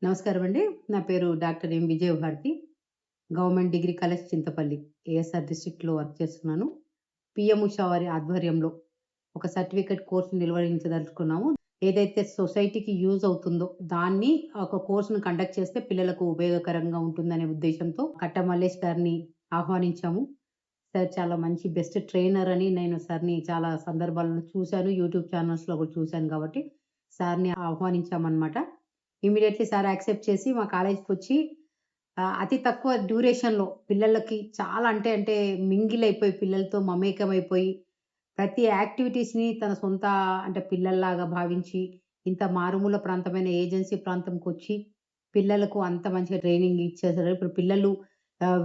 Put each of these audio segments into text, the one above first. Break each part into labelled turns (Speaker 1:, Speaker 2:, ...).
Speaker 1: నమస్కారం అండి. నా పేరు doctor M. Vijayabharathi. Government degree college Chintapalli ASR డిస్ట్రిక్ట్‌లో వర్క్ చేస్తున్నాను. పిఎం ఉషా వారి ఆధ్వర్యంలో ఒక సర్టిఫికేట్ కోర్స్ నిర్వహించదలుచుకున్నాము. ఏదైతే సొసైటీకి యూజ్ అవుతుందో దాన్ని ఒక కోర్స్‌ను కండక్ట్ చేస్తే పిల్లలకు ఉపయోగకరంగా ఉంటుందనే ఉద్దేశ్యంతో కట్ట మల్లేష్ గారిని ఆహ్వానించాము. సార్ చాలా మంచి బెస్ట్ ట్రైనర్ అని నేను సార్‌ని చాలా సందర్భాల్లో చూసాను. యూట్యూబ్ ఛానల్స్‌లో కూడా చూసాను కాబట్టి సార్‌ని ఆహ్వానించామన్నమాట. ఇమ్మీడియేట్‌లీ సార్ యాక్సెప్ట్ చేసి మా కాలేజ్‌కొచ్చి అతి తక్కువ డ్యూరేషన్‌లో పిల్లలకి చాలా అంటే మింగిల్ అయిపోయి పిల్లలతో మమేకమైపోయి ప్రతి యాక్టివిటీస్‌ని తన సొంత అంటే పిల్లల్లాగా భావించి ఇంత మారుమూల ప్రాంతమైన ఏజెన్సీ ప్రాంతంకొచ్చి పిల్లలకు అంత మంచిగా ట్రైనింగ్ ఇచ్చేసారు. ఇప్పుడు పిల్లలు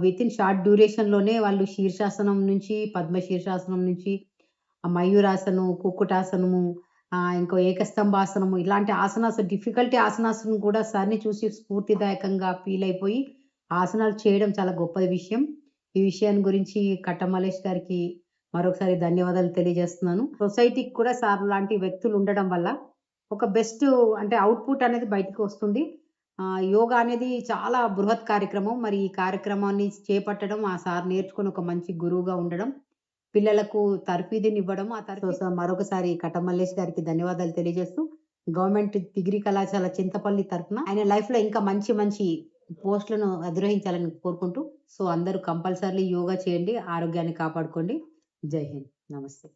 Speaker 1: వితిన్ షార్ట్ డ్యూరేషన్‌లోనే వాళ్ళు శీర్షాసనం నుంచి పద్మ శీర్షాసనం నుంచి మయూరాసనం, కుక్కుటాసనము ఇంకో ఏకస్తంభాసనము ఇలాంటి ఆసనాస్ డిఫికల్టీ ఆసనాస్‌ను కూడా సార్‌ని చూసి స్ఫూర్తిదాయకంగా ఫీల్ అయిపోయి ఆసనాలు చేయడం చాలా గొప్ప విషయం. ఈ విషయాన్ని గురించి కట్ట మల్లేష్ గారికి మరొకసారి ధన్యవాదాలు తెలియజేస్తున్నాను. సొసైటీకి కూడా సార్ లాంటి వ్యక్తులు ఉండడం వల్ల ఒక బెస్ట్ అంటే ఔట్‌పుట్ అనేది బయటికి వస్తుంది. యోగా అనేది చాలా బృహత్ కార్యక్రమం. మరి ఈ కార్యక్రమాన్ని చేపట్టడం ఆ సార్ నేర్చుకొని ఒక మంచి గురువుగా ఉండడం పిల్లలకు తర్ఫీదునివ్వడం, ఆ మరొకసారి కట్ట మల్లేష్ గారికి ధన్యవాదాలు తెలియజేస్తూ, గవర్నమెంట్ డిగ్రీ కళాశాల చింతపల్లి తరపున ఆయన లైఫ్‌లో ఇంకా మంచి మంచి పోస్ట్‌లను అధిరోహించాలని కోరుకుంటూ, అందరూ కంపల్సరీలీ యోగా చేయండి. ఆరోగ్యాన్ని కాపాడుకోండి. జై హింద్. నమస్తే.